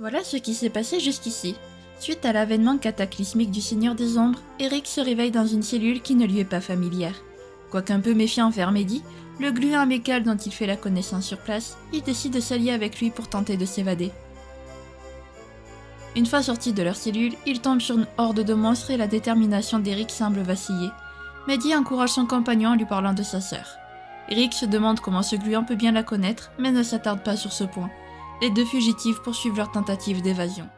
Voilà ce qui s'est passé jusqu'ici. Suite à l'avènement cataclysmique du Seigneur des Ombres, Eric se réveille dans une cellule qui ne lui est pas familière. Quoiqu'un peu méfiant envers Mehdi, le gluant amical dont il fait la connaissance sur place, il décide de s'allier avec lui pour tenter de s'évader. Une fois sortis de leur cellule, ils tombent sur une horde de monstres et la détermination d'Eric semble vaciller. Mehdi encourage son compagnon en lui parlant de sa sœur. Eric se demande comment ce gluant peut bien la connaître, mais ne s'attarde pas sur ce point. Les deux fugitifs poursuivent leur tentative d'évasion.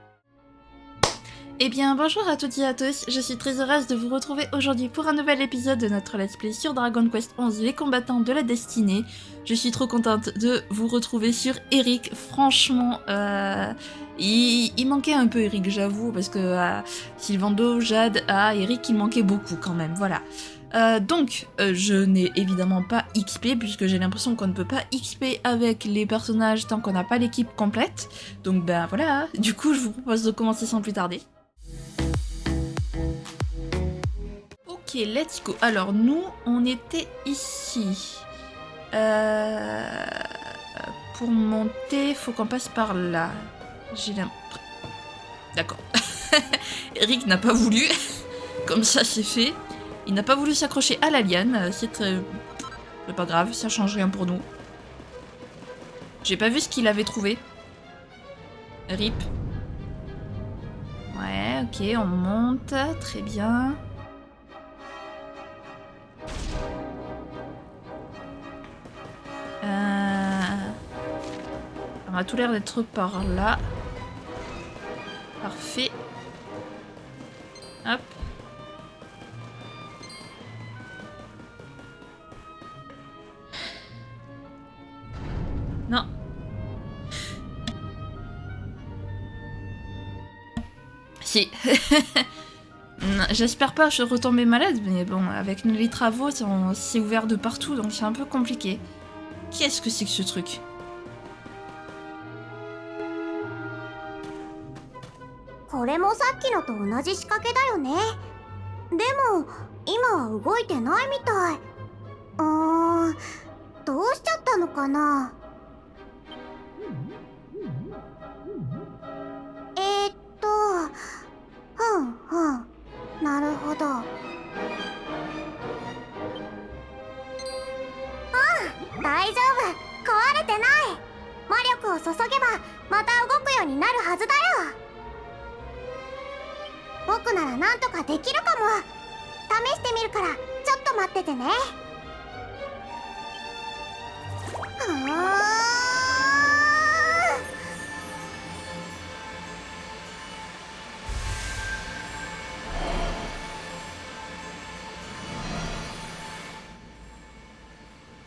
Eh bien, bonjour à toutes et à tous, je suis très heureuse de vous retrouver aujourd'hui pour un nouvel épisode de notre Let's Play sur Dragon Quest XI, les combattants de la destinée. Je suis trop contente de vous retrouver sur Eric, franchement, il manquait un peu Eric, j'avoue, parce que Sylvando, Jade, Eric, il manquait beaucoup quand même, voilà. Donc, je n'ai évidemment pas XP, puisque j'ai l'impression qu'on ne peut pas XP avec les personnages tant qu'on n'a pas l'équipe complète. Donc ben voilà, du coup je vous propose de commencer sans plus tarder. Ok, let's go. Alors nous, on était ici. Pour monter, faut qu'on passe par là. J'ai l'impression... D'accord. Eric n'a pas voulu. Comme ça, c'est fait. Il n'a pas voulu s'accrocher à la liane. C'est pas grave, ça change rien pour nous. J'ai pas vu ce qu'il avait trouvé. RIP. Ouais, ok, on monte. Très bien. On a tout l'air d'être par là. Parfait. Hop. Non. Si. J'espère pas retomber malade, mais bon, avec les travaux, c'est ouvert de partout, donc c'est un peu compliqué. Qu'est-ce que c'est que ce truc?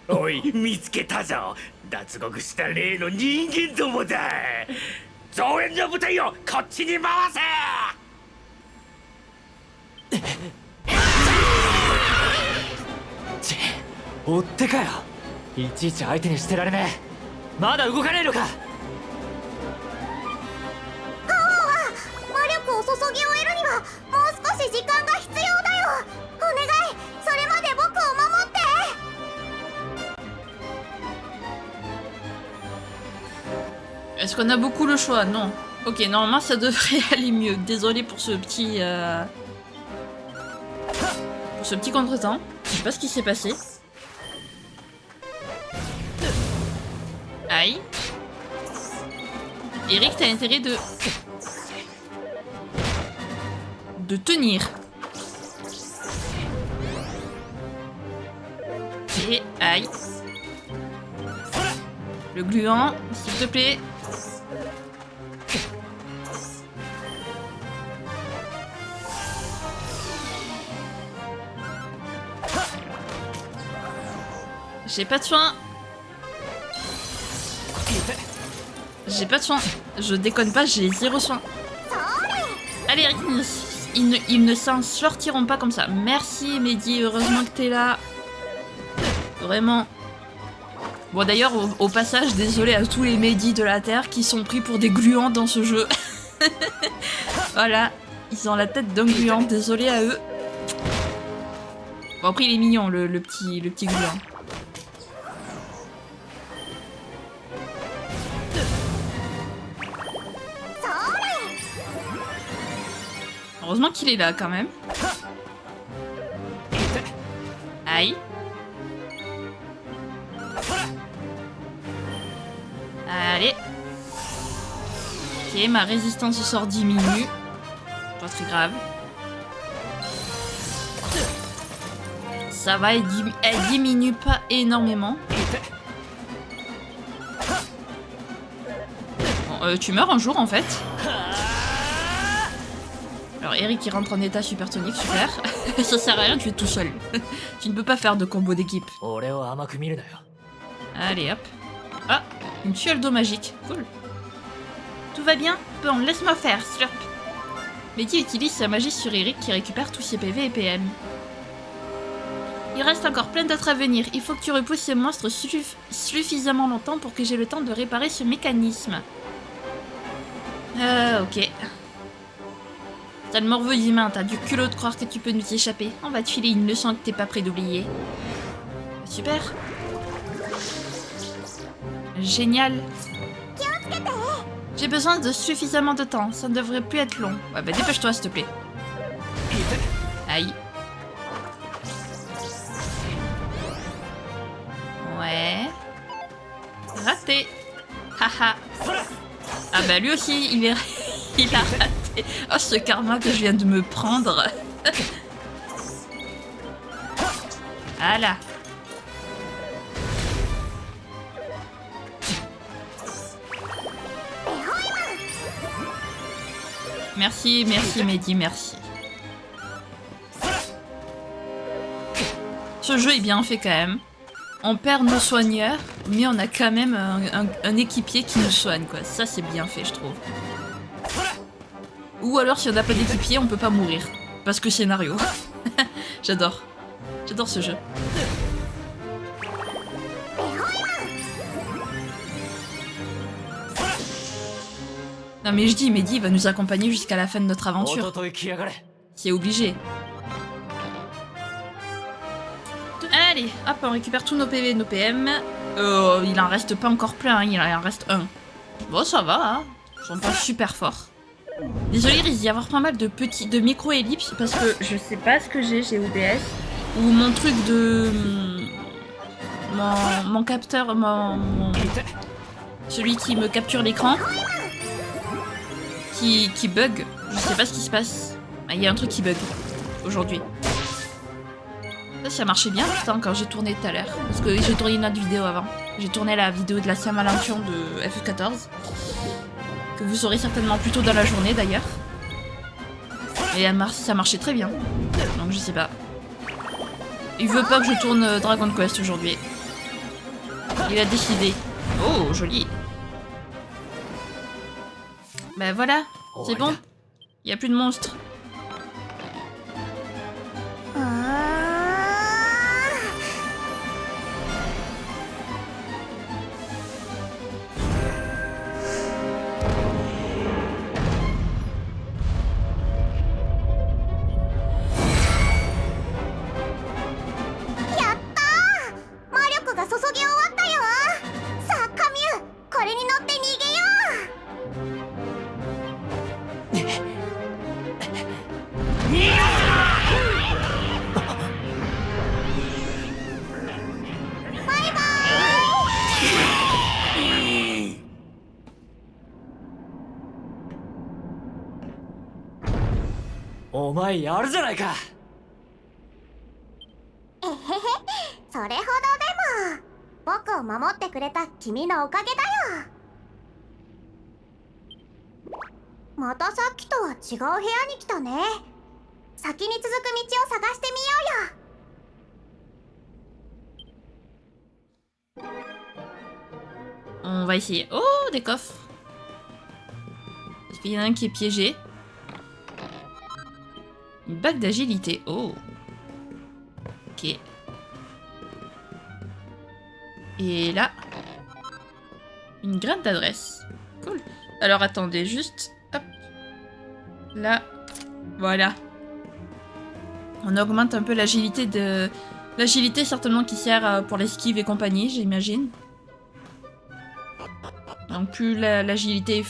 おい、見つけたぞ。脱獄した例の人間どもだ。増援の部隊をこっちに回せ。追ってかよ。いちいち相手にしてられねえ。まだ動かねえのか。魔力を注ぎ終えるにはもう少し時間が必要だよ。お願い、それまで僕を守って。Est-ce qu'on a beaucoup le choix? Non. Ok, normalement ça devrait aller mieux. Désolé pour ce petit... pour ce petit contretemps. Je sais pas ce qui s'est passé. Aïe. Eric, t'as intérêt de tenir. Et aïe. Le gluant, s'il te plaît. J'ai pas de soin. J'ai pas de soin. Je déconne pas, j'ai 0 soin. Allez, Eric, ils ne s'en sortiront pas comme ça. Merci, Mehdi, heureusement que t'es là. Vraiment. Bon, d'ailleurs, au passage, désolé à tous les Mehdi de la Terre qui sont pris pour des gluants dans ce jeu. Voilà, ils ont la tête d'un gluant, désolé à eux. Bon, après, il est mignon, le petit gluant. Heureusement qu'il est là quand même. Aïe. Allez. Ok, ma résistance au sort diminue. Pas très grave. Ça va, elle diminue pas énormément. Bon, tu meurs un jour en fait. Alors Eric il rentre en état supersonique, super. Ça sert à rien, tu es tout seul. Tu ne peux pas faire de combo d'équipe. 俺を甘く見るなよ。 Allez hop. Ah, une fiole d'eau magique, cool. Tout va bien? Bon, laisse-moi faire, slurp. Mehdi utilise sa magie sur Eric qui récupère tous ses PV et PM. Il reste encore plein d'autres à venir. Il faut que tu repousses ces monstres suffisamment longtemps pour que j'ai le temps de réparer ce mécanisme. Ok. T'as le morveux humain, t'as du culot de croire que tu peux nous échapper. On va te filer une leçon que t'es pas prêt d'oublier. Super. Génial. J'ai besoin de suffisamment de temps, ça ne devrait plus être long. Ouais bah dépêche-toi s'il te plaît. Aïe. Ouais. Raté. Haha. Ah bah lui aussi, il a raté. Oh ce karma que je viens de me prendre. Voilà. Merci, merci Mehdi, merci. Ce jeu est bien fait quand même. On perd nos soigneurs, mais on a quand même un équipier qui nous soigne, quoi. Ça, c'est bien fait, je trouve. Ou alors, si on n'a pas d'équipier, on peut pas mourir. Parce que scénario. J'adore. J'adore ce jeu. Non mais je dis, Mehdi va nous accompagner jusqu'à la fin de notre aventure. C'est obligé. Allez, hop, on récupère tous nos PV et nos PM. Il en reste pas encore plein, hein, il en reste un. Bon, ça va, hein. Ils sont pas super forts. Désolé, il risque d'y avoir pas mal de micro-ellipses parce que je sais pas ce que j'ai OBS. Ou mon truc de... Mon capteur, celui qui me capture l'écran. Qui bug. Je sais pas ce qui se passe. Il y a un truc qui bug aujourd'hui. Ça marchait bien putain quand j'ai tourné tout à l'heure. Parce que j'ai tourné une autre vidéo avant. J'ai tourné la vidéo de la Saint-Valentin de FF14. Que vous saurez certainement plus tôt dans la journée d'ailleurs. Et ça marchait très bien. Donc je sais pas. Il veut pas que je tourne Dragon Quest aujourd'hui. Il a décidé. Oh, joli. Ben voilà, c'est bon. Il y a plus de monstres.お前やるじゃないか。えへへ、それほどでも僕を守ってくれた君のおかげだよ。またさっきとは違う部屋に来たね。先に続く道を探してみようよ。 On va essayer. Oh, des coffres. Parce qu'il y en a un qui est piégé. Une bague d'agilité. Oh. Ok. Et là. Une gratte d'adresse. Cool. Alors attendez, juste. Hop. Là. Voilà. On augmente un peu l'agilité de... L'agilité certainement qui sert pour l'esquive et compagnie, j'imagine. Donc plus l'agilité...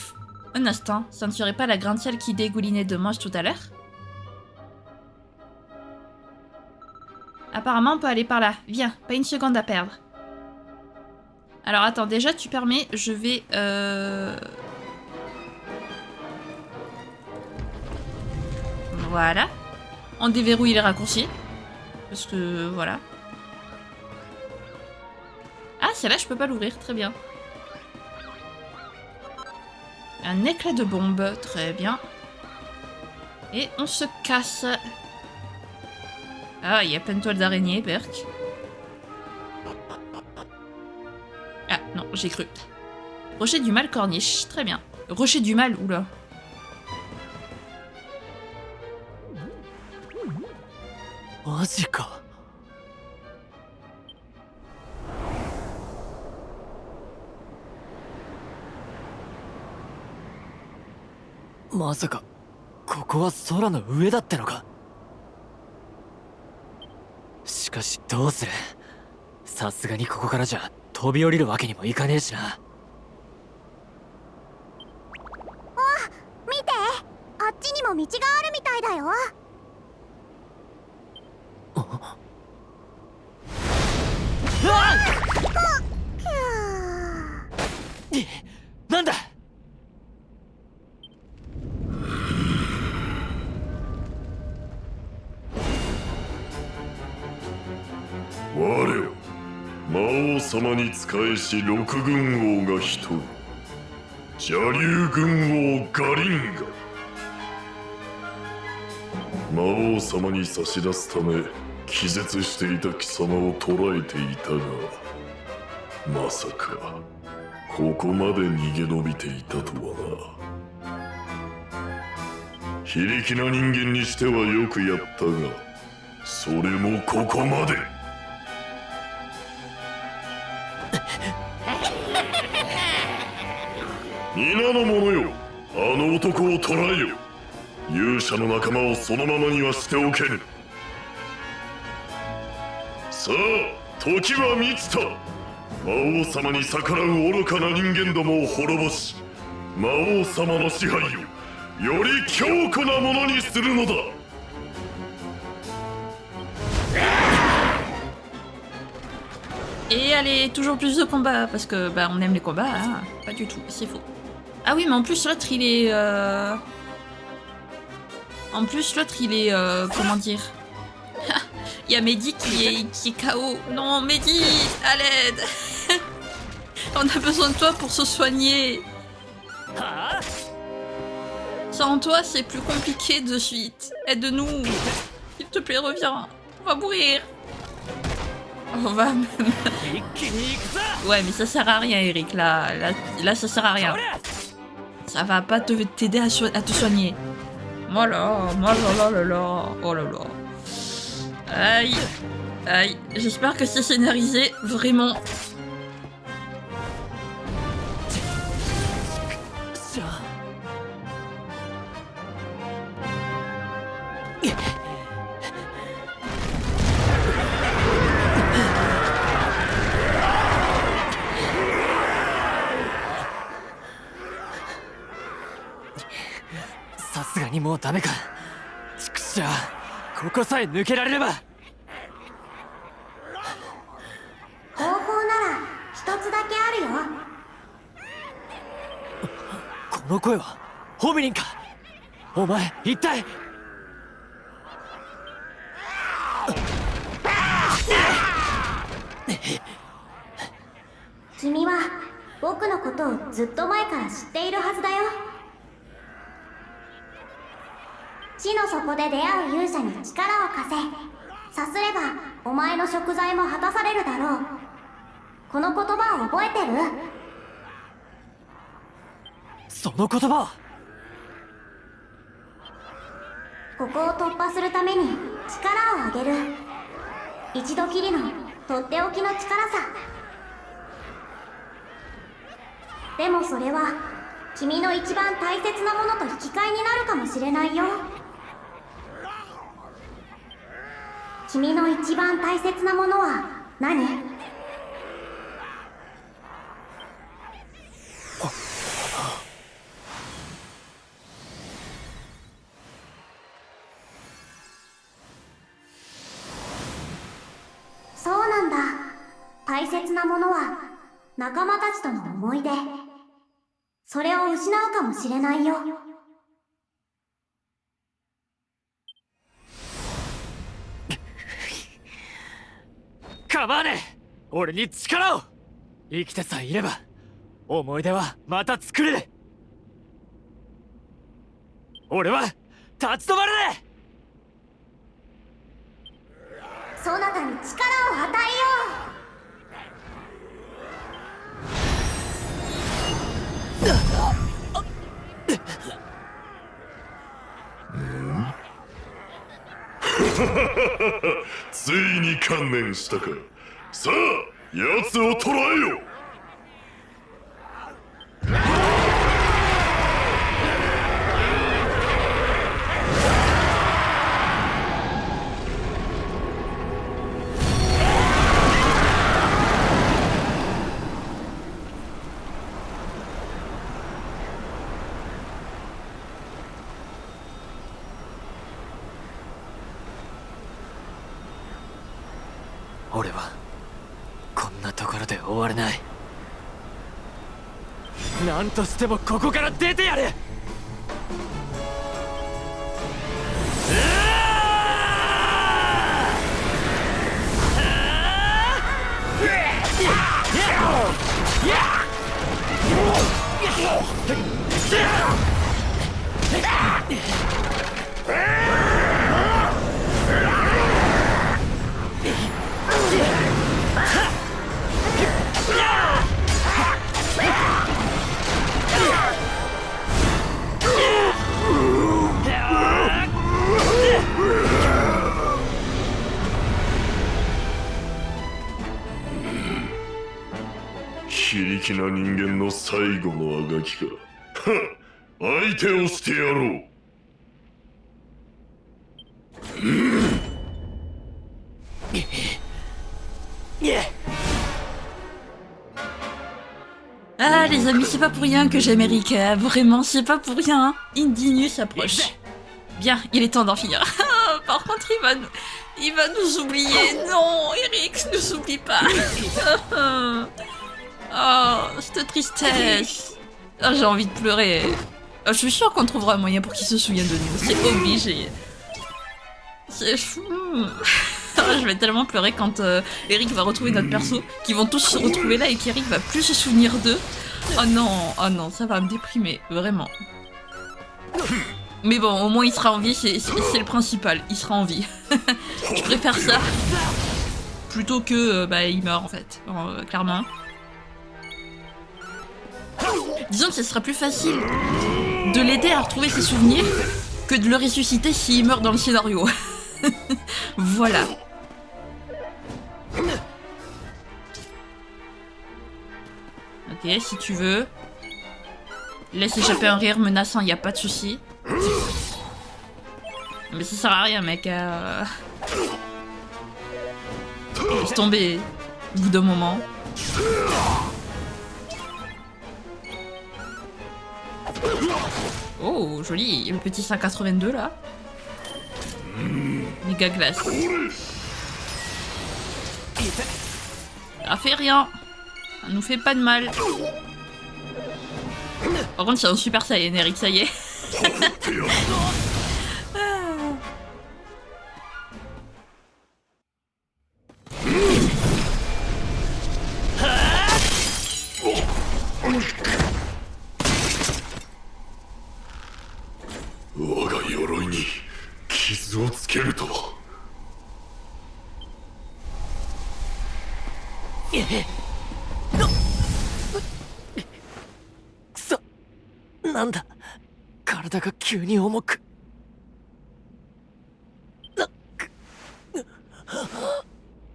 Un instant, ça ne serait pas la grande salle qui dégoulinait de monstres tout à l'heure? Apparemment, on peut aller par là. Viens, pas une seconde à perdre. Alors attends, déjà tu permets, je vais... Voilà. On déverrouille les raccourcis. Parce que voilà. Ah, celle-là, je peux pas l'ouvrir, très bien. Un éclat de bombe, très bien. Et on se casse. Ah, il y a plein de toiles d'araignée, Perk. Ah, non, j'ai cru. Rocher du mal, corniche, très bien. Rocher du mal, oula. Magica. Masaka, ここは空の上だってのか。しかしどうする。さすがにここからじゃ飛び降りるわけにもいかねえしな。見て、あっちにも道があるみたいだよ。なんだ。我よ、魔王様に仕えし六軍王が一人、邪竜軍王ガリンガ。魔王様に差し出すため気絶していた貴様を捕らえていたが、まさかここまで逃げ延びていたとはな。非力な人間にしてはよくやったが、それもここまで。皆の者よ、あの男を捕らえよ。勇者の仲間をそのままにはしておけぬ。さあ、時は満ちた。魔王様に逆らう愚かな人間どもを滅ぼし、魔王様の支配をより強固なものにするのだ。Et allez, toujours plus de combats, parce que bah on aime les combats, hein. Pas du tout, c'est faux. Ah oui, mais en plus l'autre il est... En plus l'autre il est... comment dire. Il y a Mehdi qui est KO. Non, Mehdi, à l'aide. On a besoin de toi pour se soigner. Sans toi, c'est plus compliqué de suite. Aide-nous. S'il te plaît, reviens. On va mourir. On va même... Ouais, mais ça sert à rien, Eric. Là, ça sert à rien. Ça va pas t'aider à te soigner. Oh là, oh là là. Aïe, aïe. J'espère que c'est scénarisé, vraiment.さすがにもうダメか。ちくしょう、ここさえ抜けられれば。方法なら一つだけあるよ。この声はホミリンか。お前一体。君は僕のことをずっと前から知っているはずだよ。地の底で出会う勇者に力を貸せ。さすればお前の贖罪も果たされるだろう。この言葉を覚えてる？その言葉は。ここを突破するために力をあげる。一度きりのとっておきの力さ。でもそれは君の一番大切なものと引き換えになるかもしれないよ。君の一番大切なものは何？大切なものは仲間たちとの思い出。それを失うかもしれないよ。構わねえ、俺に力を。生きてさえいれば思い出はまた作れる。俺は立ち止まらねえ。そなたに力を与えよついに観念したか。さあ奴を捕らえよ。俺はこんなところで終われない。何としてもここから出てやる。非力な人間の最後のあがきか。相手をしてやろう。Ah les amis, c'est pas pour rien que j'aime Erika, vraiment c'est pas pour rien. Indinus s'approche. Bien, il est temps d'en finir. Par contre il va nous oublier. Non, Eric, ne nous oublie pas. Oh, cette tristesse. Oh, j'ai envie de pleurer. Oh, je suis sûre qu'on trouvera un moyen pour qu'il se souvienne de nous, c'est obligé. C'est fou. Je vais tellement pleurer quand Eric va retrouver notre perso, qu'ils vont tous se retrouver là et qu'Eric va plus se souvenir d'eux. Oh non, ça va me déprimer, vraiment. Mais bon, au moins il sera en vie, c'est le principal, il sera en vie. Je préfère ça, plutôt que il meurt en fait, clairement. Disons que ce sera plus facile de l'aider à retrouver ses souvenirs que de le ressusciter s'il meurt dans le scénario. Voilà. Ok, si tu veux. Laisse échapper un rire menaçant, y a pas de souci. Mais ça sert à rien, mec. Laisse tomber au bout d'un moment. Oh, joli, le petit 182 là. Méga glace. Ça fait rien. Ça nous fait pas de mal. Par contre, c'est un super saiyan, Eric, ça y est.くそ、なんだ、体が急に重く。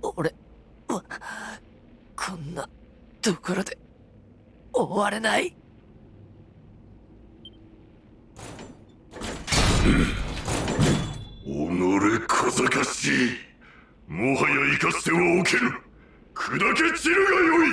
俺はこんなところで終われない。おのれ小賢しい。もはや生かしてはおけぬ。砕け散るがよい。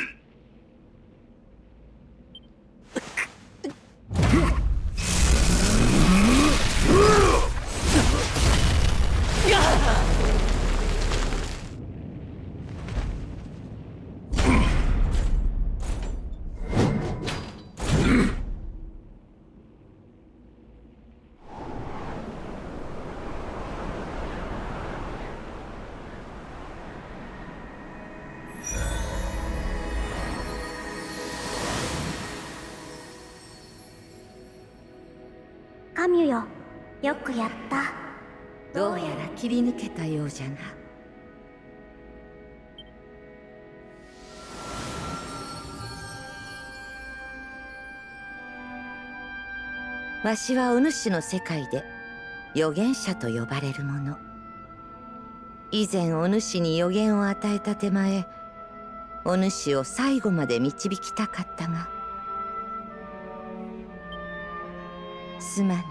カミュよ。よくやった。どうやら切り抜けたようじゃな。わしはお主の世界で預言者と呼ばれる者。以前お主に予言を与えた手前、お主を最後まで導きたかったが、すまぬ。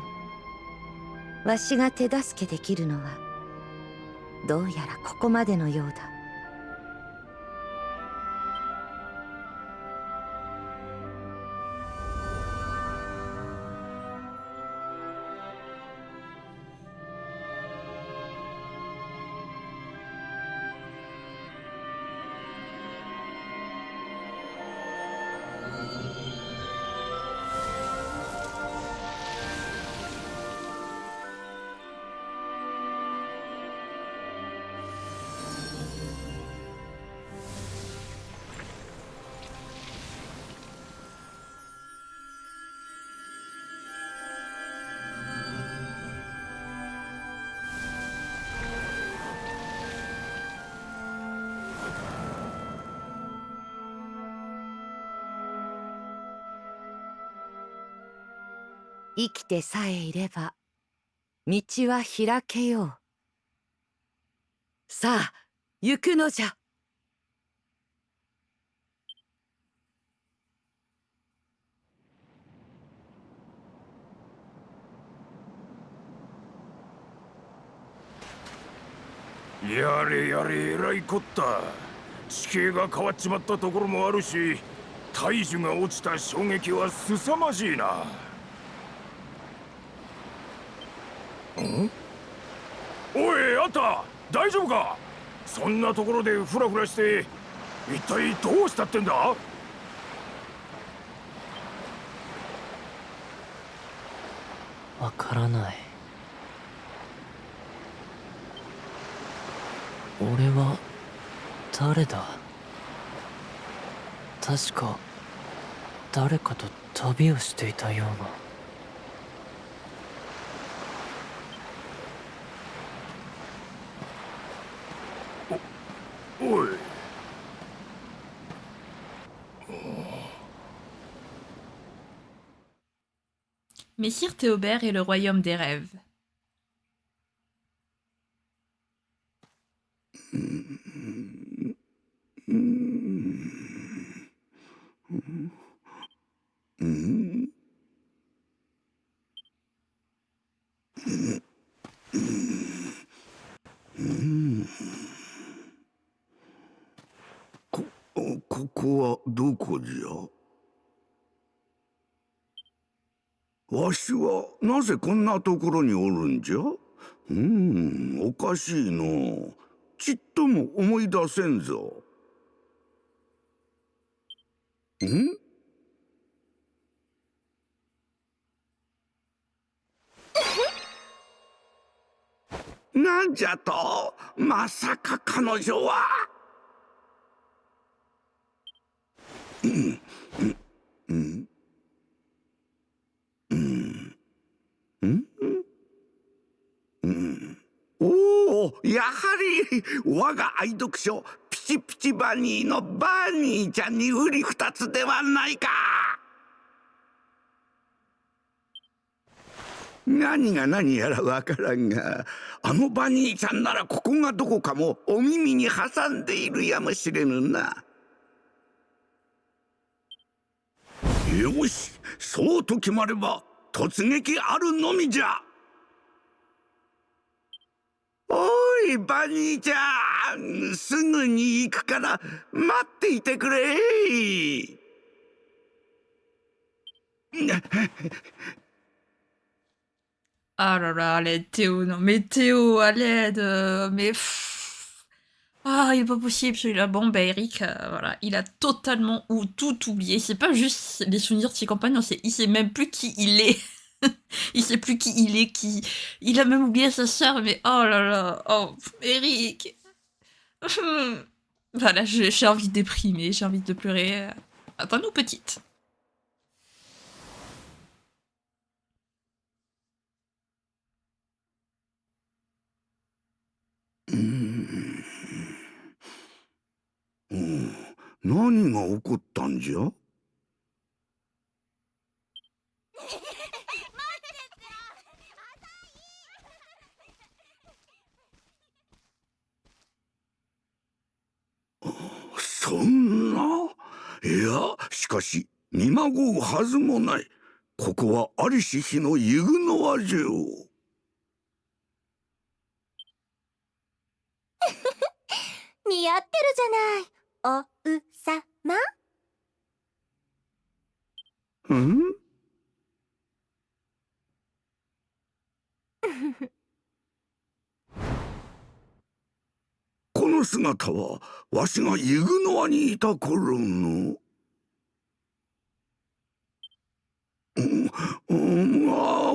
わしが手助けできるのはどうやらここまでのようだ。生きてさえいれば道は開けよう。さあ行くのじゃ。やれやれ、えらいこった。地形が変わっちまったところもあるし、大樹が落ちた衝撃は凄まじいな。おい、あんた大丈夫か？そんなところでフラフラして一体どうしたってんだ？わからない。俺は誰だ？確か誰かと旅をしていたような。おい。Messire Théobert et le royaume des rêves.ここはどこじゃ？わしはなぜこんなところにおるんじゃ？おかしいの。ちっとも思い出せんぞ。なんじゃと？まさか彼女は。おお、やはり我が愛読書ピチピチバニーのバニーちゃんにうり二つではないか。何が何やらわからんが、あのバニーちゃんならここがどこかもお耳に挟んでいるやもしれぬな。よし、そうと決まれば突撃あるのみじゃ。おいバニーちゃん、すぐに行くから待っていてくれ。Ah là là, à l'aide, Théo, non mais Théo, à l'aide, mais... Ah, il est pas possible celui-là. Bon, bah Eric, voilà, il a totalement ou tout oublié. C'est pas juste les souvenirs de ses compagnons, il sait même plus qui il est. Il sait plus qui il est, qui... Il a même oublié sa sœur, mais oh là là, oh, Eric. Voilà, j'ai envie de déprimer, j'ai envie de pleurer. Attends-nous, petite. 何が起こったんじゃ？そんな。いや、しかし見まごうはずもない。ここはありし日のユグノワ城。似合ってるじゃない、おうさま。ん？この姿はわしがユグノワにいた頃の。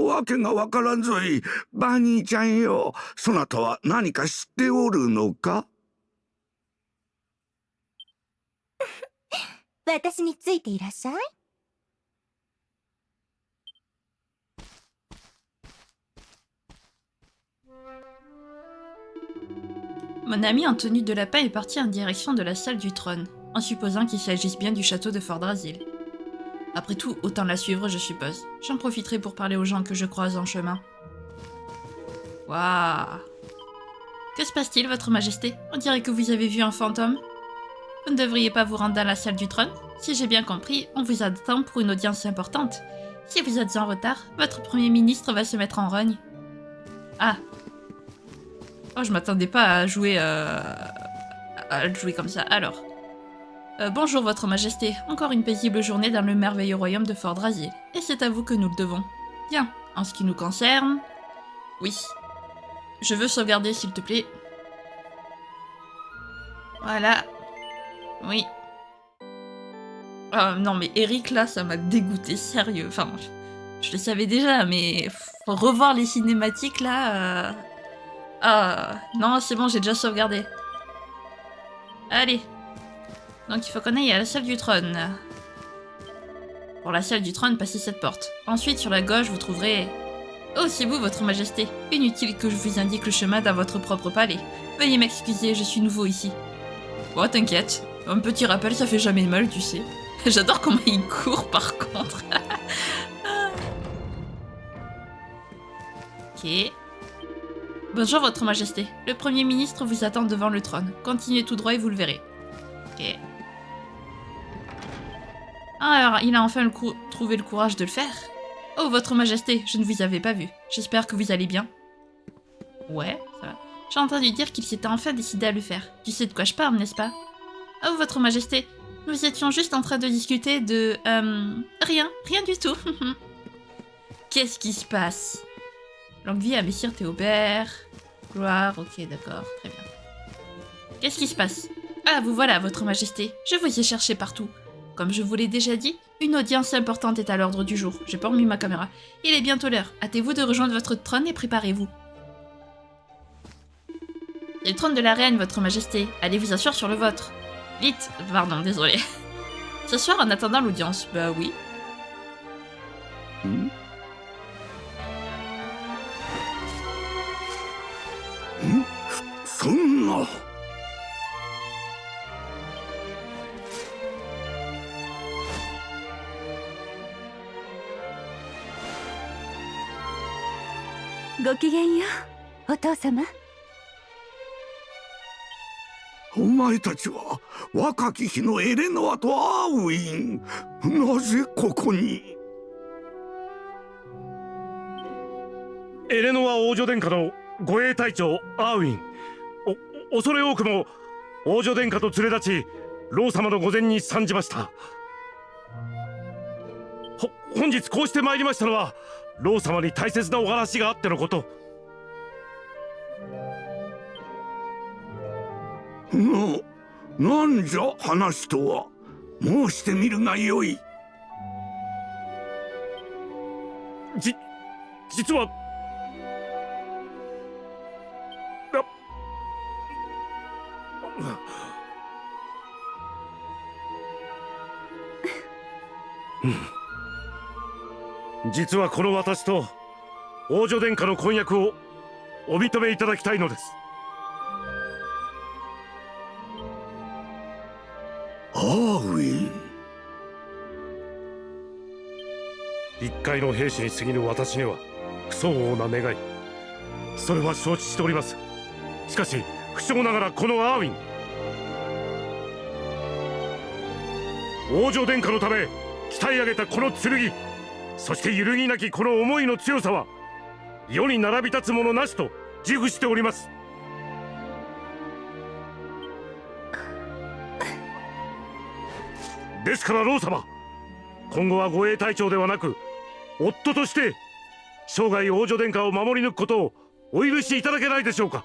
わけがわからんぞい。バニーちゃんよ、そなたは何か知っておるのか？私についていらっしゃい。Mon ami en tenue de lapin est parti en direction de la salle du trône, en supposant qu'il s'agisse bien du château de Fordrasil. Après tout, autant la suivre, je suppose. J'en profiterai pour parler aux gens que je croise en chemin. Waouh! Que se passe-t-il, votre majesté? On dirait que vous avez vu un fantôme. Vous ne devriez pas vous rendre dans la salle du trône? Si j'ai bien compris, on vous attend pour une audience importante. Si vous êtes en retard, votre premier ministre va se mettre en rogne. Ah! Oh, je m'attendais pas à jouer comme ça. Alors... bonjour, votre majesté. Encore une paisible journée dans le merveilleux royaume de Fordrasil. Et c'est à vous que nous le devons. Bien, en ce qui nous concerne... Oui. Je veux sauvegarder, s'il te plaît. Voilà. Oui. Oh, non, mais Eric, là, ça m'a dégoûté, sérieux. Enfin, je le savais déjà, mais... Faut revoir les cinématiques, là... Ah, non, c'est bon, j'ai déjà sauvegardé. Allez. Donc il faut qu'on aille à la salle du trône. Pour la salle du trône, passez cette porte. Ensuite, sur la gauche, vous trouverez... Oh, c'est vous, votre majesté. Inutile que je vous indique le chemin dans votre propre palais. Veuillez m'excuser, je suis nouveau ici. Oh, t'inquiète. Un petit rappel, ça fait jamais de mal, tu sais. J'adore comment il court, par contre. Ok. Bonjour, votre majesté. Le premier ministre vous attend devant le trône. Continuez tout droit et vous le verrez. Ok. Alors, il a enfin trouvé le courage de le faire. Oh, votre majesté, je ne vous avais pas vu. J'espère que vous allez bien. Ouais, ça va. J'ai entendu dire qu'il s'était enfin décidé à le faire. Tu sais de quoi je parle, n'est-ce pas? Oh, votre majesté, nous étions juste en train de discuter de... rien du tout. Qu'est-ce qui se passe? Longue vie à Messire Théobert. Gloire, ok, d'accord, très bien. Qu'est-ce qui se passe? Ah, vous voilà, votre majesté. Je vous ai cherché partout. Comme je vous l'ai déjà dit, une audience importante est à l'ordre du jour. J'ai pas remis ma caméra. Il est bientôt l'heure. Hâtez-vous de rejoindre votre trône et préparez-vous. C'est le trône de la reine, votre majesté. Allez vous asseoir sur le vôtre. Vite. Pardon, désolé. S'asseoir en attendant l'audience. Bah oui.ごきげんよう、お父様。お前たちは若き日のエレノアとアーウィン。なぜここに？エレノア王女殿下の護衛隊長アーウィン。恐れ多くも王女殿下と連れ立ち老様の御前に参じました。本日こうして参りましたのは老様に大切なお話があってのこと。なんじゃ話とは。申してみるがよい。実は実はこの私と王女殿下の婚約をお認めいただきたいのです。あウィン。一介の兵士に過ぎぬ私には不相応な願い、それは承知しております。しかし不肖ながらこのアーウィン、王女殿下のため鍛え上げたこの剣、そして揺るぎなきこの思いの強さは世に並び立つものなしと自負しております。ですから老様、今後は護衛隊長ではなく夫として生涯王女殿下を守り抜くことをお許しいただけないでしょうか。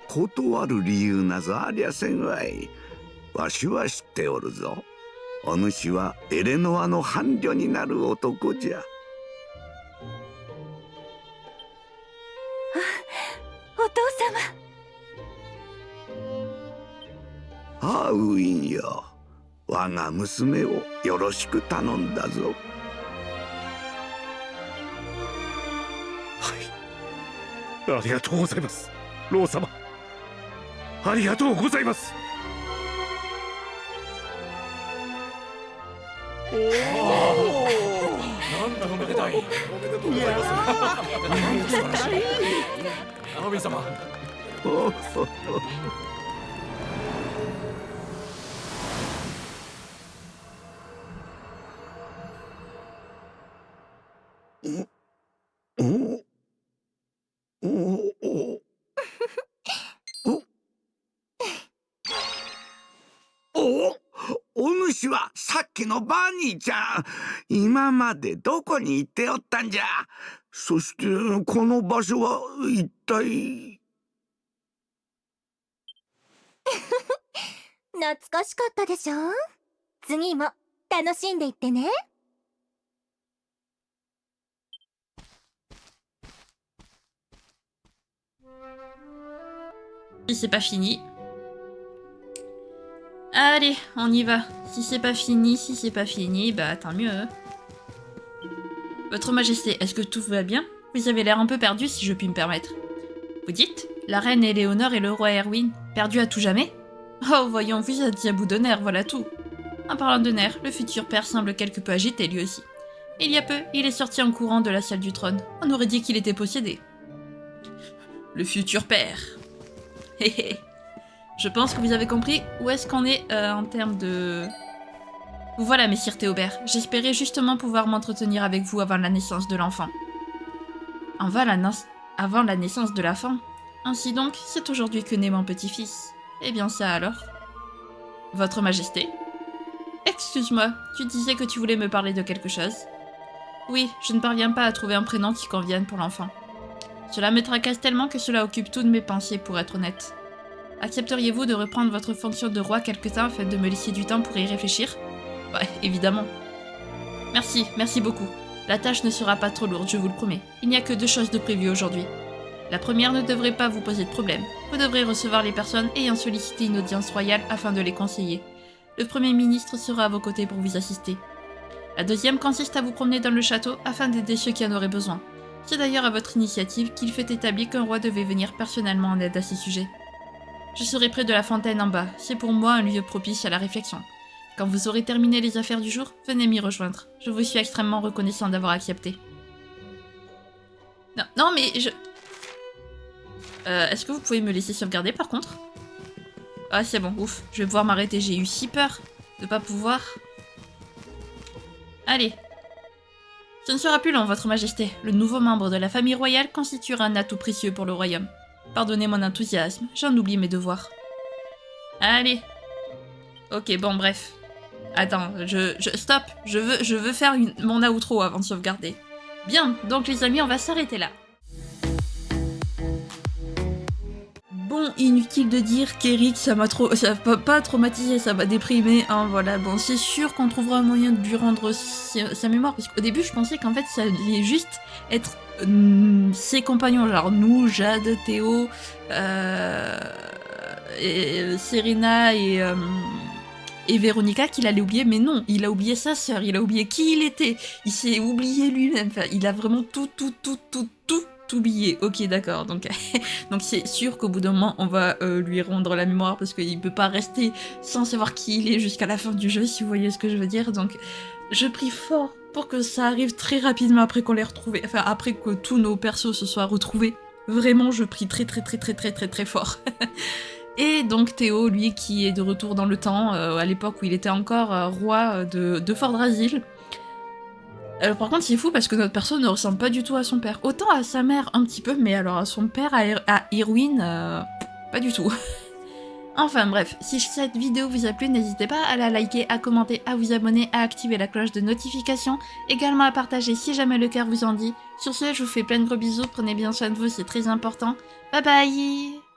断る理由なぞありゃせんわい。わしは知っておるぞ。お主はエレノアの伴侶になる男じゃ。お父様。アーウィンよ、我が娘をよろしく頼んだぞ。はい、ありがとうございます、老様。ありがとうございます。なんだおめでたい。おめでとうございます。アーウィン様。お主はさっきのバニーちゃん。今までどこに行っておったんじゃ。そしてこの場所は一体。懐かしかったでしょ。次も楽しんでいってね。Si c'est pas fini. Allez, on y va. Si c'est pas fini, bah tant mieux. Votre Majesté, est-ce que tout va bien? Vous avez l'air un peu perdu, si je puis me permettre. Vous dites? La reine Éléonore et le roi Erwin, perdus à tout jamais? Oh, voyons, vous êtes à bout de nerfs, voilà tout. En parlant de nerfs, le futur père semble quelque peu agité lui aussi. Il y a peu, il est sorti en courant de la salle du trône. On aurait dit qu'il était possédé. Le futur père. Hé hé. Je pense que vous avez compris où est-ce qu'on est en termes de... Vous voilà, messire Théobert. J'espérais justement pouvoir m'entretenir avec vous avant la naissance de l'enfant. Avant la naissance de l'enfant? Ainsi donc, c'est aujourd'hui que naît mon petit-fils. Eh bien ça alors. Votre Majesté? Excuse-moi, tu disais que tu voulais me parler de quelque chose? Oui, je ne parviens pas à trouver un prénom qui convienne pour l'enfant. Cela me tracasse tellement que cela occupe toutes mes pensées, pour être honnête. Accepteriez-vous de reprendre votre fonction de roi quelque temps afin de me laisser du temps pour y réfléchir? Ouais, évidemment. Merci, merci beaucoup. La tâche ne sera pas trop lourde, je vous le promets. Il n'y a que 2 choses de prévues aujourd'hui. La première ne devrait pas vous poser de problème. Vous devrez recevoir les personnes ayant sollicité une audience royale afin de les conseiller. Le Premier ministre sera à vos côtés pour vous assister. La deuxième consiste à vous promener dans le château afin d'aider ceux qui en auraient besoin. C'est d'ailleurs à votre initiative qu'il fait établir qu'un roi devait venir personnellement en aide à ces sujets. Je serai près de la fontaine en bas, c'est pour moi un lieu propice à la réflexion. Quand vous aurez terminé les affaires du jour, venez m'y rejoindre. Je vous suis extrêmement reconnaissant d'avoir accepté. Non mais je... Est-ce que vous pouvez me laisser sauvegarder par contre? Ah c'est bon, ouf, je vais pouvoir m'arrêter, j'ai eu si peur de pas pouvoir... Allez. Ce ne sera plus long, votre majesté. Le nouveau membre de la famille royale constituera un atout précieux pour le royaume. Pardonnez mon enthousiasme, j'en oublie mes devoirs. Allez. Ok, bon, bref. Attends, stop, je veux faire mon outro avant de sauvegarder. Bien, donc les amis, on va s'arrêter là. Bon, inutile de dire qu'Eric, ça m'a pas traumatisé, ça m'a déprimé, hein, voilà. Bon, c'est sûr qu'on trouvera un moyen de lui rendre sa mémoire, parce qu'au début, je pensais qu'en fait, ça allait juste être ses compagnons, genre nous, Jade, Théo, et Serena et et Véronica qu'il allait oublier, mais non, il a oublié sa sœur, il a oublié qui il était, il s'est oublié lui-même, enfin, il a vraiment tout oublié. Ok, d'accord, donc donc c'est sûr qu'au bout d'un moment, on va lui rendre la mémoire parce qu'il peut pas rester sans savoir qui il est jusqu'à la fin du jeu, si vous voyez ce que je veux dire. Donc je prie fort pour que ça arrive très rapidement après qu'on l'ait retrouvé, enfin après que tous nos persos se soient retrouvés. Vraiment, je prie très fort. Et donc Théo, lui, qui est de retour dans le temps, à l'époque où il était encore roi de Fort Drasil. Par contre, c'est fou parce que notre perso ne ressemble pas du tout à son père. Autant à sa mère un petit peu, mais alors à son père, à Irwin, pas du tout. Enfin bref, si cette vidéo vous a plu, n'hésitez pas à la liker, à commenter, à vous abonner, à activer la cloche de notification, également à partager si jamais le cœur vous en dit. Sur ce, je vous fais plein de gros bisous, prenez bien soin de vous, c'est très important. Bye bye!